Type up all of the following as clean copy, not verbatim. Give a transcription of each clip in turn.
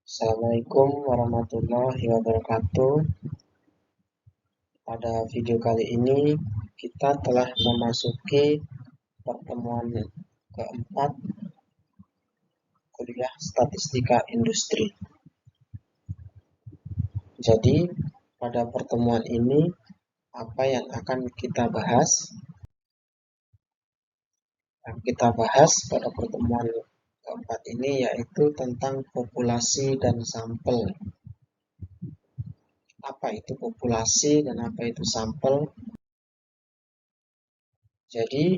Assalamualaikum warahmatullahi wabarakatuh. Pada video kali ini kita telah memasuki pertemuan keempat kuliah Statistika Industri. Jadi pada pertemuan ini apa yang akan kita bahas? Yang kita bahas pada pertemuan keempat ini yaitu tentang populasi dan sampel. Apa itu populasi dan apa itu sampel? Jadi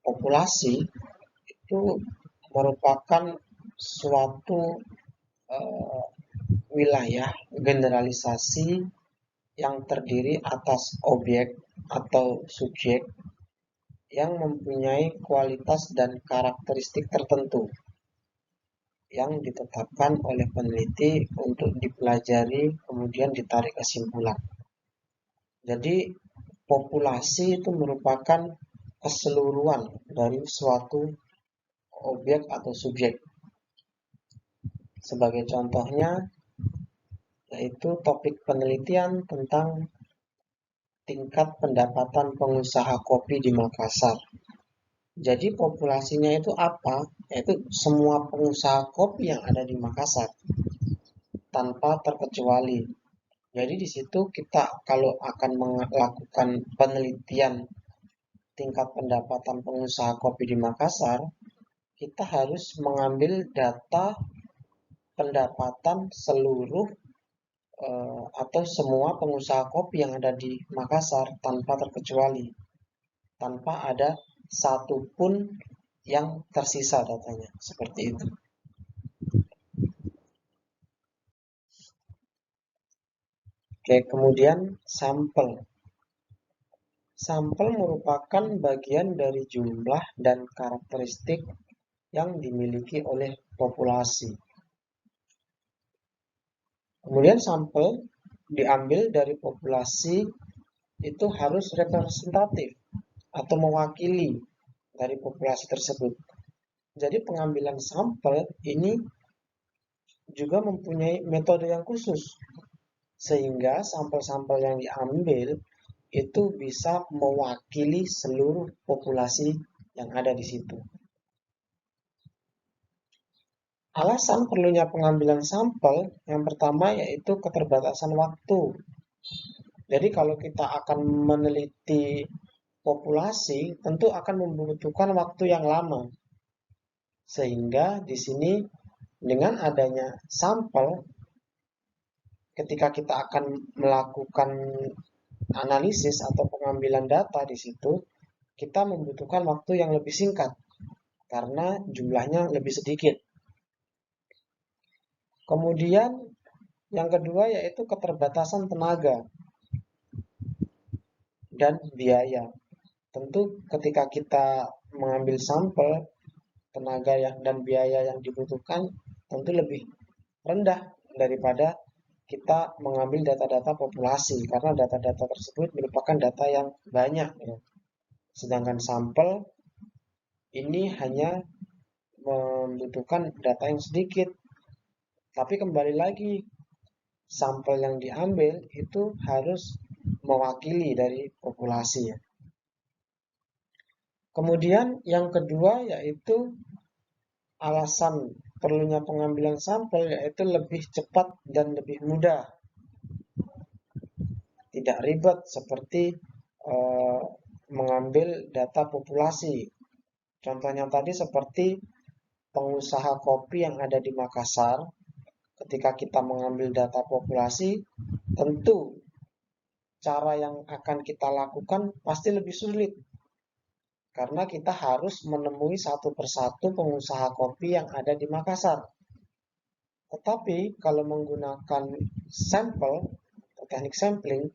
populasi itu merupakan suatu wilayah generalisasi yang terdiri atas objek atau subjek yang mempunyai kualitas dan karakteristik tertentu yang ditetapkan oleh peneliti untuk dipelajari kemudian ditarik kesimpulan. Jadi populasi itu merupakan keseluruhan dari suatu objek atau subjek. Sebagai contohnya, yaitu topik penelitian tentang tingkat pendapatan pengusaha kopi di Makassar. Jadi populasinya itu apa? Yaitu semua pengusaha kopi yang ada di Makassar tanpa terkecuali. Jadi di situ kita kalau akan melakukan penelitian tingkat pendapatan pengusaha kopi di Makassar, kita harus mengambil data pendapatan seluruh atau semua pengusaha kopi yang ada di Makassar tanpa terkecuali, tanpa ada satupun yang tersisa datanya, seperti itu. Oke, kemudian sampel. Sampel merupakan bagian dari jumlah dan karakteristik yang dimiliki oleh populasi. Kemudian sampel diambil dari populasi itu harus representatif atau mewakili dari populasi tersebut. Jadi pengambilan sampel ini juga mempunyai metode yang khusus, sehingga sampel-sampel yang diambil itu bisa mewakili seluruh populasi yang ada di situ. Alasan perlunya pengambilan sampel yang pertama yaitu keterbatasan waktu. Jadi kalau kita akan meneliti populasi, tentu akan membutuhkan waktu yang lama. Sehingga di sini dengan adanya sampel, ketika kita akan melakukan analisis atau pengambilan data di situ, kita membutuhkan waktu yang lebih singkat karena jumlahnya lebih sedikit. Kemudian yang kedua yaitu keterbatasan tenaga dan biaya. Tentu ketika kita mengambil sampel, tenaga dan biaya yang dibutuhkan tentu lebih rendah daripada kita mengambil data-data populasi karena data-data tersebut merupakan data yang banyak ya. Sedangkan sampel ini hanya membutuhkan data yang sedikit. Tapi kembali lagi, sampel yang diambil itu harus mewakili dari populasi ya. Kemudian yang kedua yaitu alasan perlunya pengambilan sampel yaitu lebih cepat dan lebih mudah. Tidak ribet seperti mengambil data populasi. Contohnya tadi seperti pengusaha kopi yang ada di Makassar. Ketika kita mengambil data populasi, tentu cara yang akan kita lakukan pasti lebih sulit. Karena kita harus menemui satu persatu pengusaha kopi yang ada di Makassar. Tetapi kalau menggunakan sampel, teknik sampling,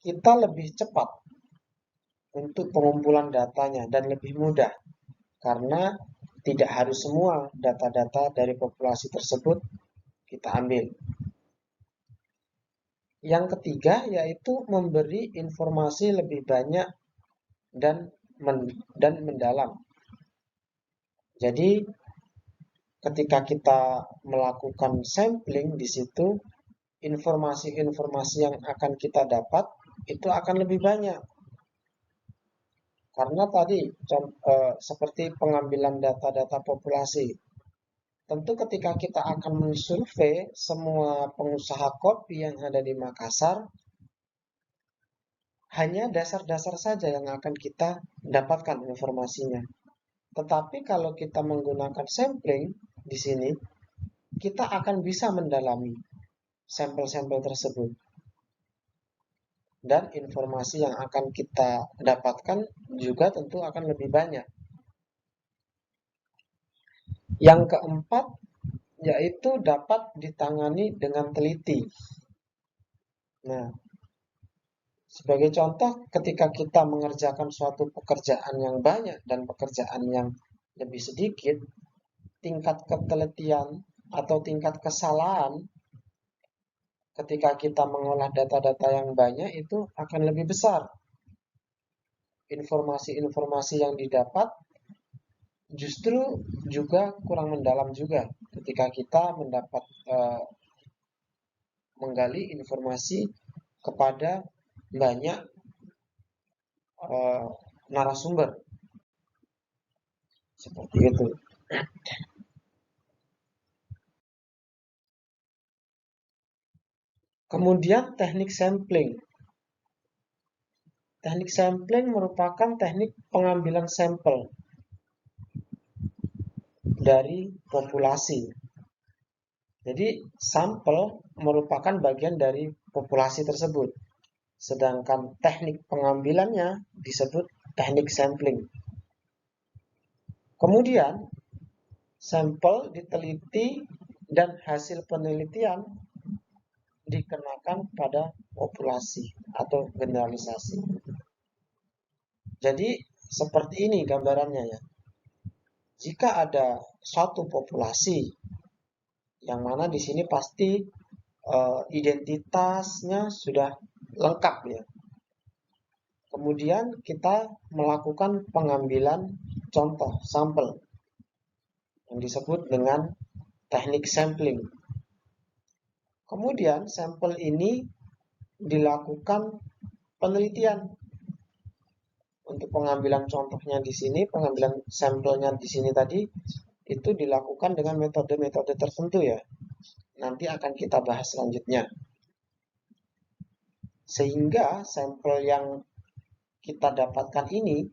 kita lebih cepat untuk pengumpulan datanya dan lebih mudah. Karena tidak harus semua data-data dari populasi tersebut kita ambil. Yang ketiga yaitu memberi informasi lebih banyak dan mendalam. Jadi ketika kita melakukan sampling di situ, informasi-informasi yang akan kita dapat itu akan lebih banyak. Karena tadi seperti pengambilan data-data populasi. Tentu ketika kita akan mensurvei semua pengusaha kopi yang ada di Makassar, hanya dasar-dasar saja yang akan kita dapatkan informasinya. Tetapi kalau kita menggunakan sampling di sini, kita akan bisa mendalami sampel-sampel tersebut. Dan informasi yang akan kita dapatkan juga tentu akan lebih banyak. Yang keempat, yaitu dapat ditangani dengan teliti. Nah, sebagai contoh, ketika kita mengerjakan suatu pekerjaan yang banyak dan pekerjaan yang lebih sedikit, tingkat ketelitian atau tingkat kesalahan ketika kita mengolah data-data yang banyak itu akan lebih besar. Informasi-informasi yang didapat justru juga kurang mendalam juga ketika kita mendapat menggali informasi kepada banyak narasumber seperti itu. Kemudian teknik sampling. Teknik sampling merupakan teknik pengambilan sampel dari populasi. Jadi sampel merupakan bagian dari populasi tersebut. Sedangkan teknik pengambilannya disebut teknik sampling. Kemudian sampel diteliti dan hasil penelitian dikenakan pada populasi atau generalisasi. Jadi seperti ini gambarannya ya. Jika ada suatu populasi yang mana di sini pasti identitasnya sudah lengkap ya. Kemudian kita melakukan pengambilan contoh sampel yang disebut dengan teknik sampling. Kemudian sampel ini dilakukan penelitian. Untuk pengambilan contohnya di sini, pengambilan sampelnya di sini tadi itu dilakukan dengan metode-metode tertentu ya. Nanti akan kita bahas selanjutnya. Sehingga sampel yang kita dapatkan ini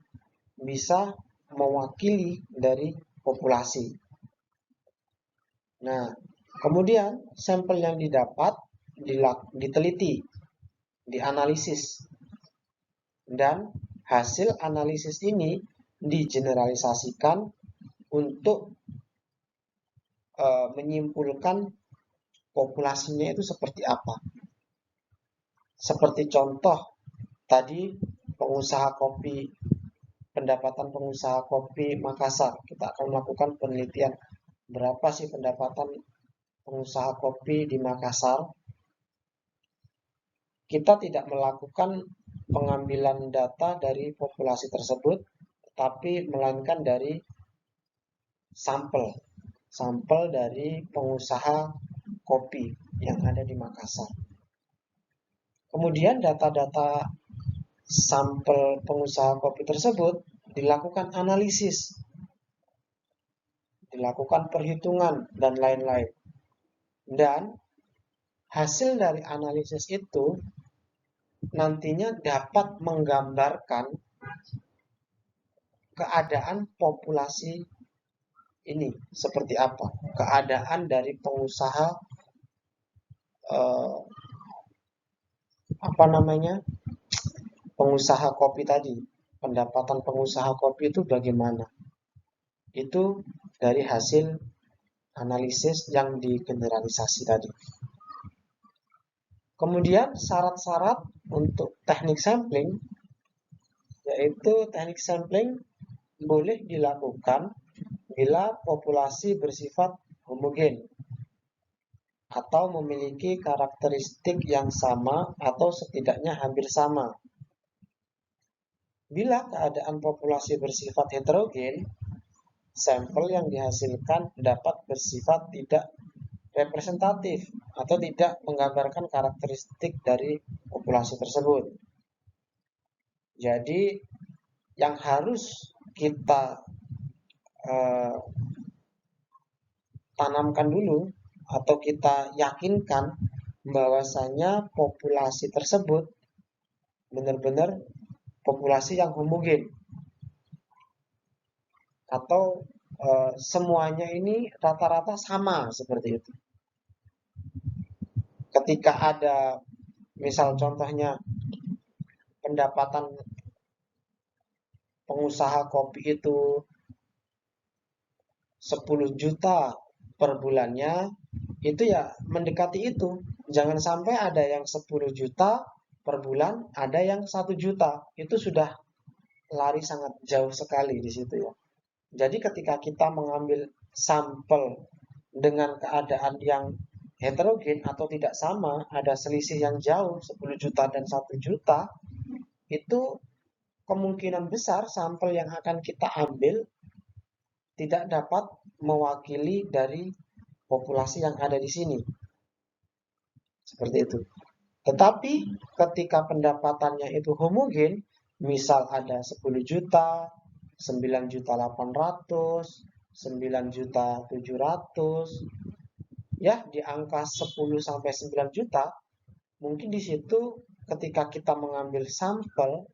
bisa mewakili dari populasi. Nah, kemudian sampel yang didapat diteliti, dianalisis, dan hasil analisis ini digeneralisasikan untuk menyimpulkan populasinya itu seperti apa. Seperti contoh tadi pengusaha kopi, pendapatan pengusaha kopi Makassar. Kita akan melakukan penelitian berapa sih pendapatan pengusaha kopi di Makassar. Kita tidak melakukan pengambilan data dari populasi tersebut, tapi melainkan dari sampel dari pengusaha kopi yang ada di Makassar. Kemudian data-data sampel pengusaha kopi tersebut dilakukan analisis, dilakukan perhitungan, dan lain-lain. Dan hasil dari analisis itu nantinya dapat menggambarkan keadaan populasi ini seperti apa, keadaan dari pengusaha pengusaha kopi tadi, pendapatan pengusaha kopi itu bagaimana. Itu dari hasil analisis yang digeneralisasi tadi. Kemudian syarat-syarat untuk teknik sampling, yaitu teknik sampling boleh dilakukan bila populasi bersifat homogen atau memiliki karakteristik yang sama atau setidaknya hampir sama. Bila keadaan populasi bersifat heterogen, sampel yang dihasilkan dapat bersifat tidak representatif atau tidak menggambarkan karakteristik dari populasi tersebut. Jadi yang harus kita eh, tanamkan dulu atau kita yakinkan bahwasanya populasi tersebut benar-benar populasi yang homogen atau semuanya ini rata-rata sama seperti itu. Ketika ada misal contohnya pendapatan pengusaha kopi itu 10 juta per bulannya, itu ya mendekati itu. Jangan sampai ada yang 10 juta per bulan, ada yang 1 juta. Itu sudah lari sangat jauh sekali di situ ya. Jadi ketika kita mengambil sampel dengan keadaan yang heterogen atau tidak sama, ada selisih yang jauh 10 juta dan 1 juta, itu kemungkinan besar sampel yang akan kita ambil tidak dapat mewakili dari populasi yang ada di sini. Seperti itu. Tetapi ketika pendapatannya itu homogen, misal ada 10 juta, 9 juta 800, 9 juta 700, ya di angka 10 sampai 9 juta, mungkin di situ ketika kita mengambil sampel,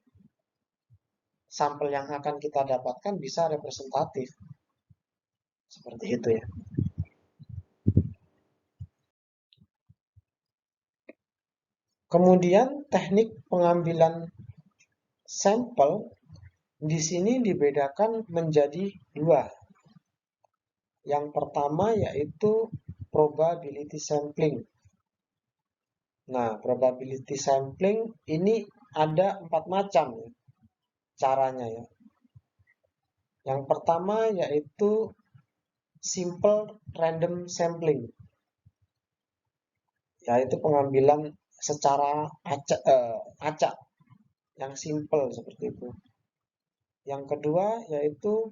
sampel yang akan kita dapatkan bisa representatif. Seperti itu ya. Kemudian teknik pengambilan sampel di sini dibedakan menjadi dua. Yang pertama yaitu probability sampling. Nah, probability sampling ini ada 4 macam ya, caranya ya. Yang pertama yaitu simple random sampling, yaitu pengambilan secara acak yang simple seperti itu. Yang kedua yaitu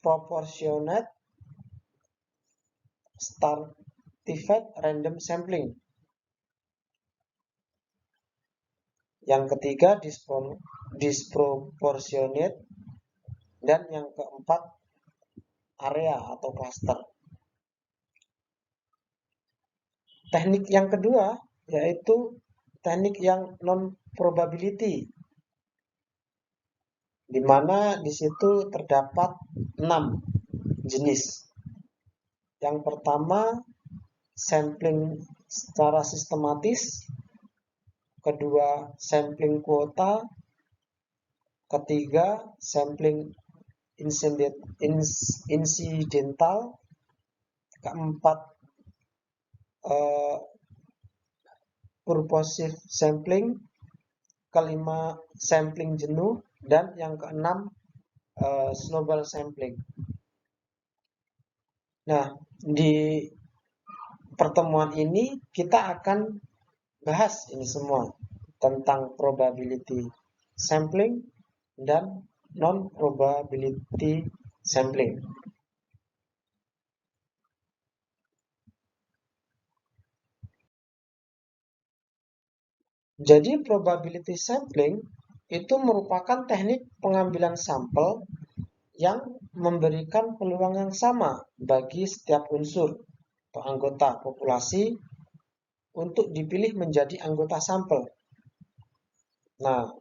proportionate stratified random sampling. Yang ketiga disproportionate, dan yang keempat area atau cluster. Teknik yang kedua yaitu teknik yang non probability, di mana di situ terdapat 6 jenis. Yang pertama sampling secara sistematis, kedua sampling kuota, ketiga sampling incidental, keempat purposive sampling, kelima sampling jenuh, dan yang keenam snowball sampling. Nah, di pertemuan ini kita akan bahas ini semua tentang probability sampling dan non-probability sampling. Jadi probability sampling itu merupakan teknik pengambilan sampel yang memberikan peluang yang sama bagi setiap unsur atau anggota populasi untuk dipilih menjadi anggota sampel. Nah,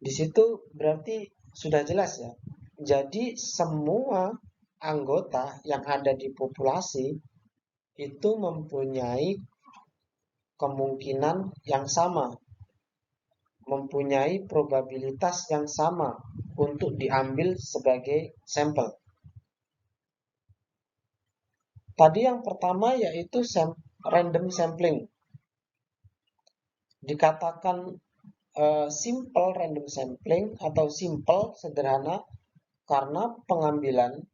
di situ berarti sudah jelas ya. Jadi semua anggota yang ada di populasi itu mempunyai kemungkinan yang sama, mempunyai probabilitas yang sama untuk diambil sebagai sampel. Tadi yang pertama yaitu random sampling. Dikatakan simple random sampling atau simple sederhana karena pengambilan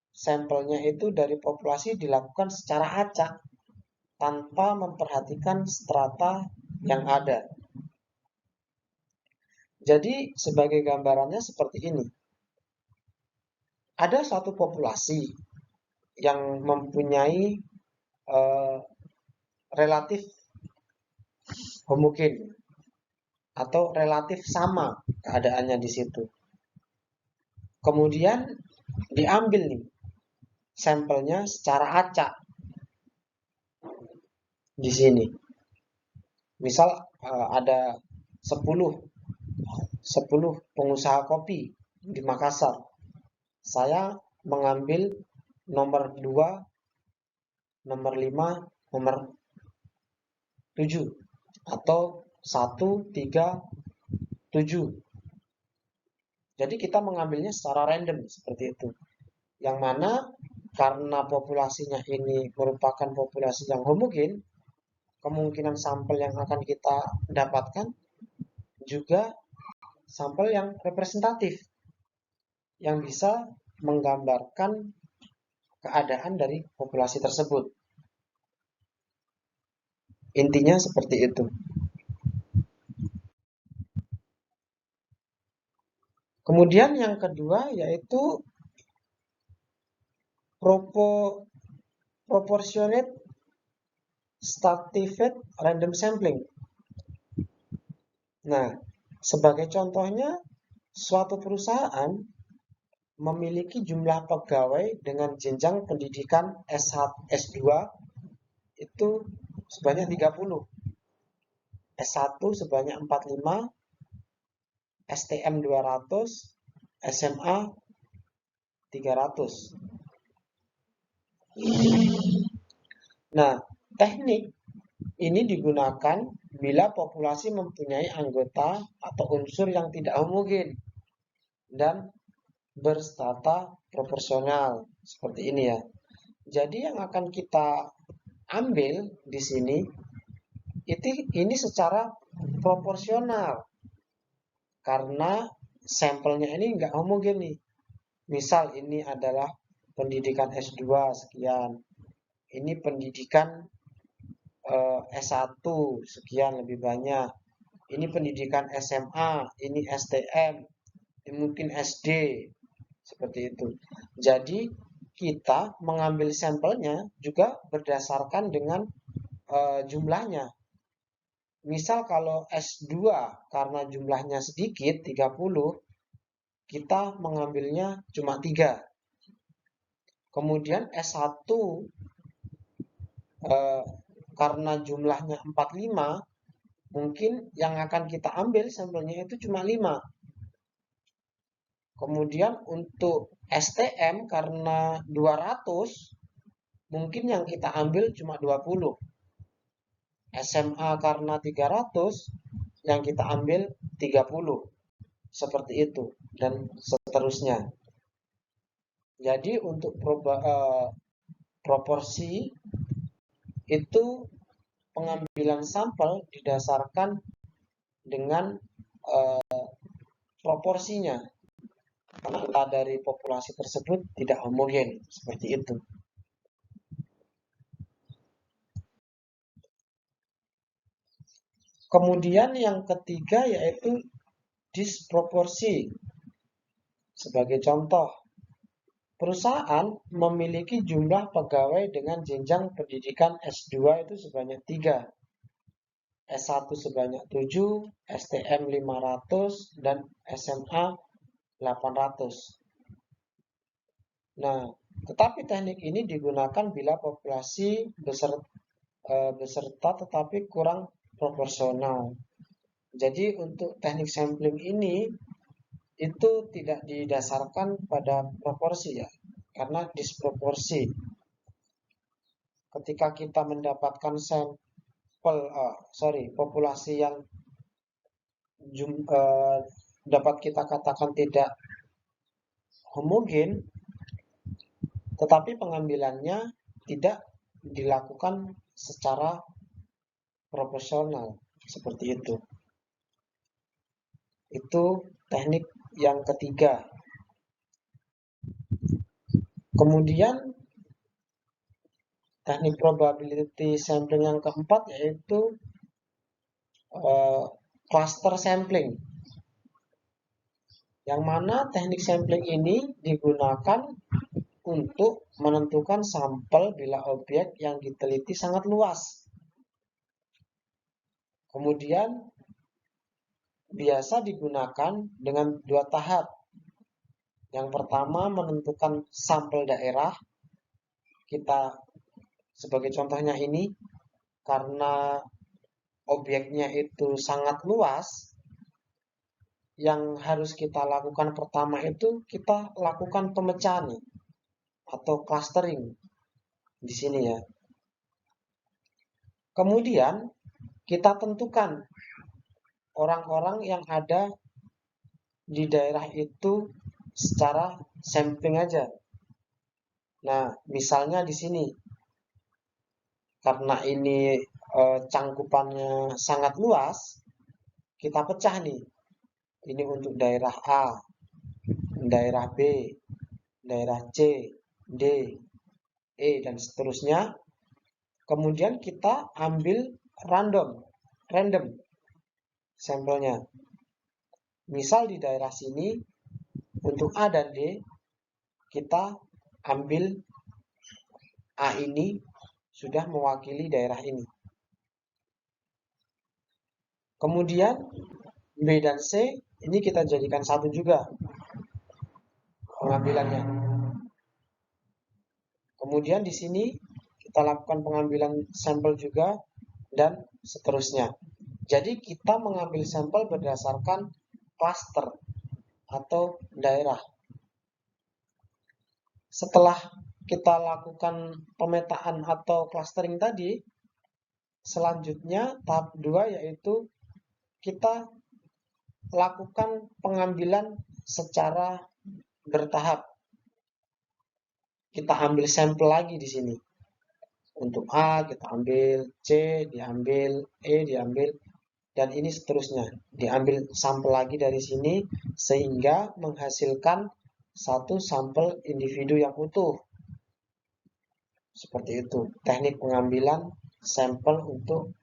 sampelnya itu dari populasi dilakukan secara acak tanpa memperhatikan strata yang ada. Jadi sebagai gambarannya seperti ini. ada suatu populasi yang mempunyai eh, relatif homogen atau relatif sama keadaannya di situ. Kemudian diambil nih sampelnya secara acak di sini. Misal ada 10 10 pengusaha kopi di Makassar. Saya mengambil nomor 2, nomor 5, nomor 7 atau 1, 3, 7. Jadi kita mengambilnya secara random seperti itu. Yang mana karena populasinya ini merupakan populasi yang homogen, kemungkinan sampel yang akan kita dapatkan juga sampel yang representatif yang bisa menggambarkan keadaan dari populasi tersebut. Intinya seperti itu. Kemudian yang kedua yaitu proportionate stratified random sampling. Nah, sebagai contohnya, suatu perusahaan memiliki jumlah pegawai dengan jenjang pendidikan S1, S2 itu sebanyak 30, S1 sebanyak 45, STM 200, SMA 300. Nah, teknik ini digunakan bila populasi mempunyai anggota atau unsur yang tidak homogen dan berstrata proporsional seperti ini ya. Jadi yang akan kita ambil di sini ini secara proporsional karena sampelnya ini nggak homogen nih. Misal ini adalah pendidikan S2 sekian, ini pendidikan S1 sekian lebih banyak, ini pendidikan SMA, ini STM, ini mungkin SD, seperti itu. Jadi kita mengambil sampelnya juga berdasarkan dengan jumlahnya. Misal kalau S2 karena jumlahnya sedikit 30, kita mengambilnya cuma 3. Kemudian S1 karena jumlahnya 45, mungkin yang akan kita ambil sampelnya itu cuma 5. Kemudian untuk STM karena 200, mungkin yang kita ambil cuma 20. SMA karena 300, yang kita ambil 30. Seperti itu dan seterusnya. Jadi untuk proporsi itu pengambilan sampel didasarkan dengan proporsinya. Karena dari populasi tersebut tidak homogen, seperti itu. Kemudian yang ketiga yaitu disproporsi. Sebagai contoh, perusahaan memiliki jumlah pegawai dengan jenjang pendidikan S2 itu sebanyak 3, S1 sebanyak 7, STM 500, dan SMA 800. Nah, tetapi teknik ini digunakan bila populasi beserta tetapi kurang proporsional. Jadi untuk teknik sampling ini itu tidak didasarkan pada proporsi ya, karena disproporsi. Ketika kita mendapatkan populasi yang dapat kita katakan tidak homogen, tetapi pengambilannya tidak dilakukan secara proporsional seperti itu. Itu teknik yang ketiga. Kemudian teknik probability sampling yang keempat yaitu cluster sampling. Yang mana teknik sampling ini digunakan untuk menentukan sampel bila objek yang diteliti sangat luas. Kemudian biasa digunakan dengan dua tahap. Yang pertama menentukan sampel daerah. Kita sebagai contohnya ini karena objeknya itu sangat luas, yang harus kita lakukan pertama itu kita lakukan pemecahan atau clustering di sini ya. Kemudian kita tentukan orang-orang yang ada di daerah itu secara sampling aja. Nah, misalnya di sini karena ini cangkupannya sangat luas, kita pecah nih. Ini untuk daerah A, daerah B, daerah C, D, E, dan seterusnya. Kemudian kita ambil random sampelnya. Misal di daerah sini, untuk A dan D, kita ambil A ini sudah mewakili daerah ini. Kemudian B dan C ini kita jadikan satu juga pengambilannya. Kemudian di sini kita lakukan pengambilan sampel juga dan seterusnya. Jadi kita mengambil sampel berdasarkan klaster atau daerah. Setelah kita lakukan pemetaan atau clustering tadi, selanjutnya tahap 2 yaitu kita lakukan pengambilan secara bertahap. Kita ambil sampel lagi di sini. Untuk A kita ambil, C diambil, E diambil, dan ini seterusnya. Diambil sampel lagi dari sini sehingga menghasilkan satu sampel individu yang utuh. Seperti itu, teknik pengambilan sampel untuk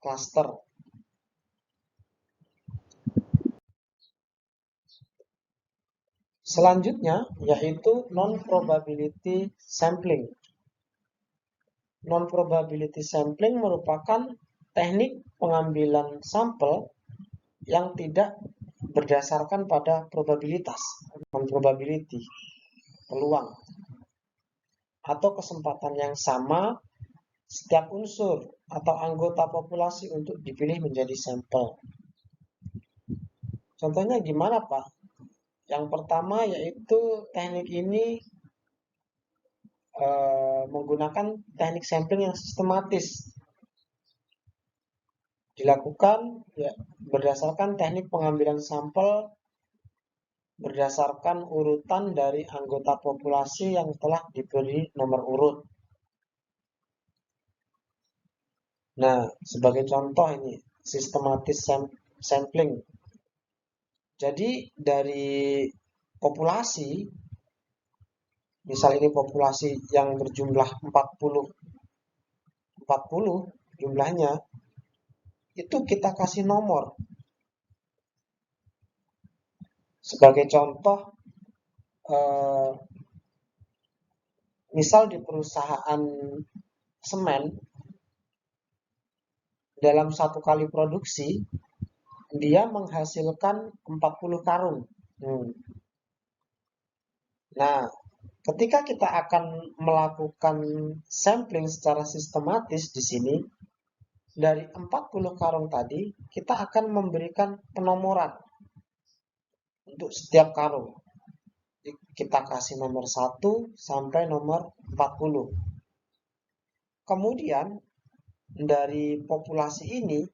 cluster. Selanjutnya yaitu non-probability sampling. Non-probability sampling merupakan teknik pengambilan sampel yang tidak berdasarkan pada probabilitas, non-probability, peluang, atau kesempatan yang sama setiap unsur atau anggota populasi untuk dipilih menjadi sampel. Contohnya gimana, Pak? Yang pertama yaitu teknik ini menggunakan teknik sampling yang sistematis. Dilakukan ya, berdasarkan teknik pengambilan sampel berdasarkan urutan dari anggota populasi yang telah diberi nomor urut. Nah, sebagai contoh ini, sistematis sampling. Jadi, dari populasi, misal ini populasi yang berjumlah 40 jumlahnya, itu kita kasih nomor. Sebagai contoh, misal di perusahaan semen, dalam satu kali produksi, dia menghasilkan 40 karung. Nah, ketika kita akan melakukan sampling secara sistematis di sini, dari 40 karung tadi, kita akan memberikan penomoran untuk setiap karung. Kita kasih nomor 1 sampai nomor 40. Kemudian, dari populasi ini,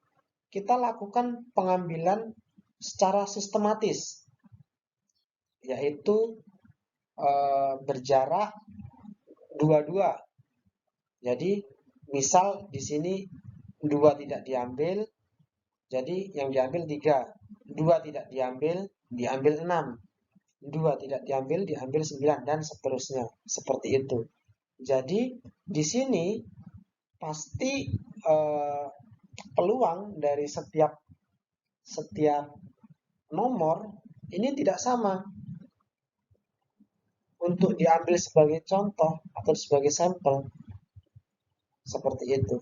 kita lakukan pengambilan secara sistematis, yaitu berjarak 2-2. Jadi, misal di sini 2 tidak diambil, jadi yang diambil 3. 2 tidak diambil, diambil 6. 2 tidak diambil, diambil 9, dan seterusnya. Seperti itu. Jadi, di sini pasti peluang dari setiap nomor ini tidak sama untuk diambil sebagai contoh atau sebagai sampel seperti itu.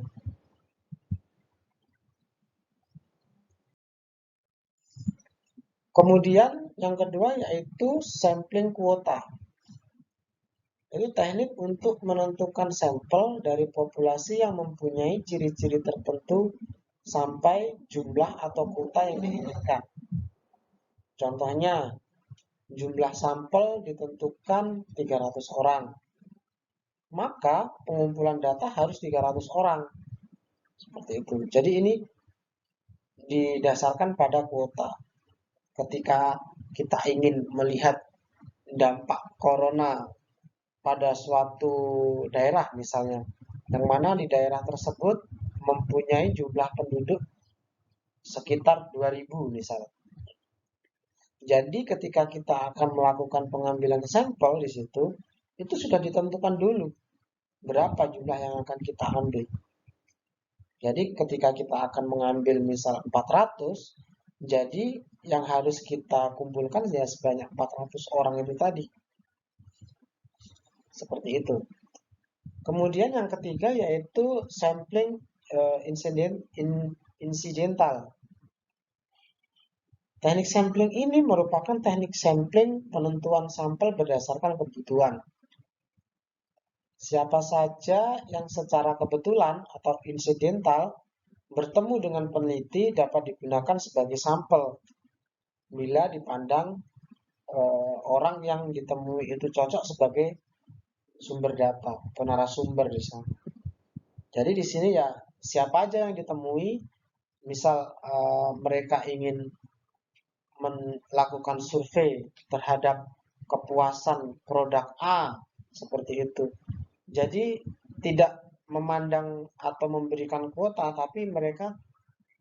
Kemudian yang kedua yaitu sampling kuota. Ini teknik untuk menentukan sampel dari populasi yang mempunyai ciri-ciri tertentu sampai jumlah atau kuota yang diinginkan. Contohnya, jumlah sampel ditentukan 300 orang. Maka pengumpulan data harus 300 orang. Seperti itu. Jadi ini didasarkan pada kuota. Ketika kita ingin melihat dampak corona pada suatu daerah misalnya, yang mana di daerah tersebut mempunyai jumlah penduduk sekitar 2000 misalnya. Jadi ketika kita akan melakukan pengambilan sampel di situ, itu sudah ditentukan dulu berapa jumlah yang akan kita ambil. Jadi ketika kita akan mengambil misal 400, jadi yang harus kita kumpulkan ya sebanyak 400 orang itu tadi. Seperti itu. Kemudian yang ketiga yaitu sampling incidental. Teknik sampling ini merupakan teknik sampling penentuan sampel berdasarkan kebutuhan. Siapa saja yang secara kebetulan atau insidental bertemu dengan peneliti dapat digunakan sebagai sampel bila dipandang orang yang ditemui itu cocok sebagai sumber data atau narasumber di sana. Jadi di sini ya siapa aja yang ditemui, misal mereka ingin melakukan survei terhadap kepuasan produk A seperti itu. Jadi tidak memandang atau memberikan kuota, tapi mereka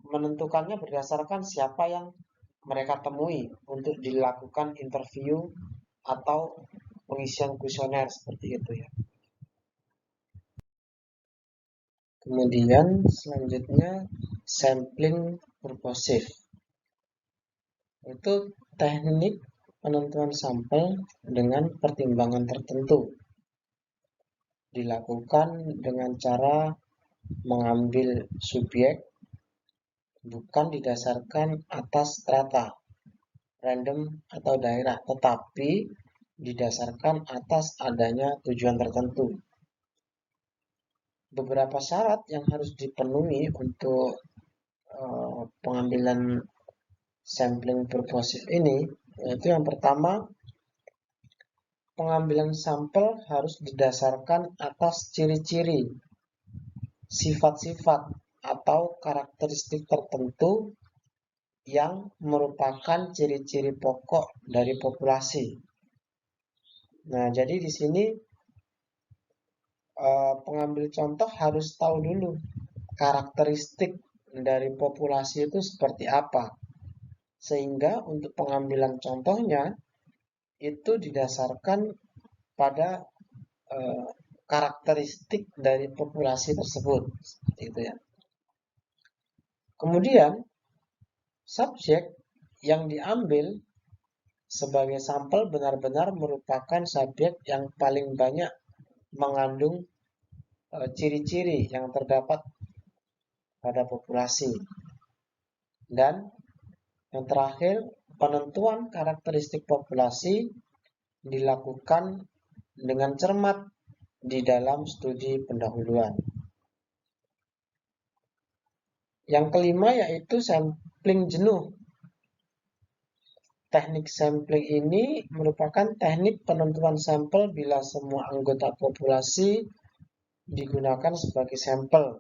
menentukannya berdasarkan siapa yang mereka temui untuk dilakukan interview atau pengisian kuesioner seperti itu ya. Kemudian selanjutnya sampling purposive. Itu teknik penentuan sampel dengan pertimbangan tertentu. Dilakukan dengan cara mengambil subjek bukan didasarkan atas strata, random atau daerah, tetapi didasarkan atas adanya tujuan tertentu. Beberapa syarat yang harus dipenuhi untuk pengambilan sampling purposive ini, yaitu yang pertama, pengambilan sampel harus didasarkan atas ciri-ciri, sifat-sifat, atau karakteristik tertentu yang merupakan ciri-ciri pokok dari populasi. Nah, jadi di sini pengambil contoh harus tahu dulu karakteristik dari populasi itu seperti apa. Sehingga untuk pengambilan contohnya itu didasarkan pada karakteristik dari populasi tersebut. Seperti itu ya. Kemudian subjek yang diambil sebagai sampel benar-benar merupakan subjek yang paling banyak mengandung ciri-ciri yang terdapat pada populasi. Dan yang terakhir, penentuan karakteristik populasi dilakukan dengan cermat di dalam studi pendahuluan. Yang kelima yaitu sampling jenuh. Teknik sampling ini merupakan teknik penentuan sampel bila semua anggota populasi digunakan sebagai sampel.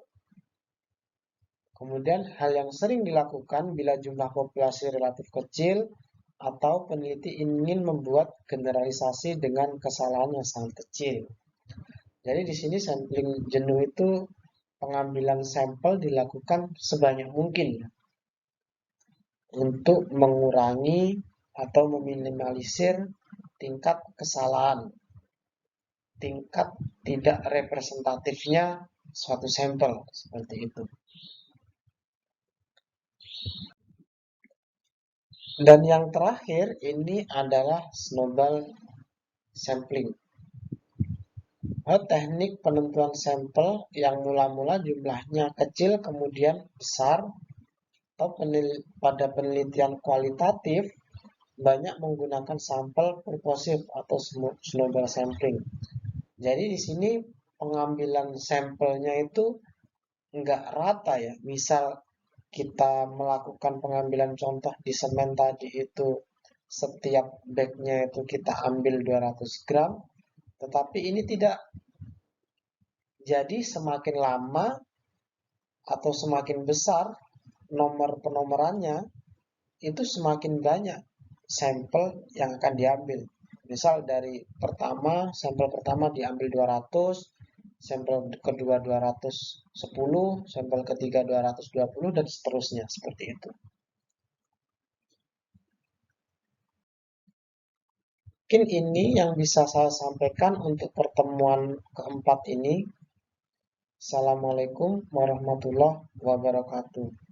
Kemudian hal yang sering dilakukan bila jumlah populasi relatif kecil atau peneliti ingin membuat generalisasi dengan kesalahan yang sangat kecil. Jadi di sini sampling jenuh itu pengambilan sampel dilakukan sebanyak mungkin untuk mengurangi atau meminimalisir tingkat kesalahan, tingkat tidak representatifnya suatu sampel seperti itu. Dan yang terakhir ini adalah snowball sampling. Teknik penentuan sampel yang mula-mula jumlahnya kecil kemudian besar, atau pada penelitian kualitatif banyak menggunakan sampel purposif atau snowball sampling. Jadi di sini pengambilan sampelnya itu nggak rata ya. Misal kita melakukan pengambilan contoh di semen tadi itu setiap bagnya itu kita ambil 200 gram, tetapi ini tidak. Jadi semakin lama atau semakin besar nomor penomorannya, itu semakin banyak sampel yang akan diambil. Misal dari sampel pertama diambil 200, sampel kedua 210, sampel ketiga 220, dan seterusnya seperti itu. Mungkin ini yang bisa saya sampaikan untuk pertemuan keempat ini. Assalamualaikum warahmatullahi wabarakatuh.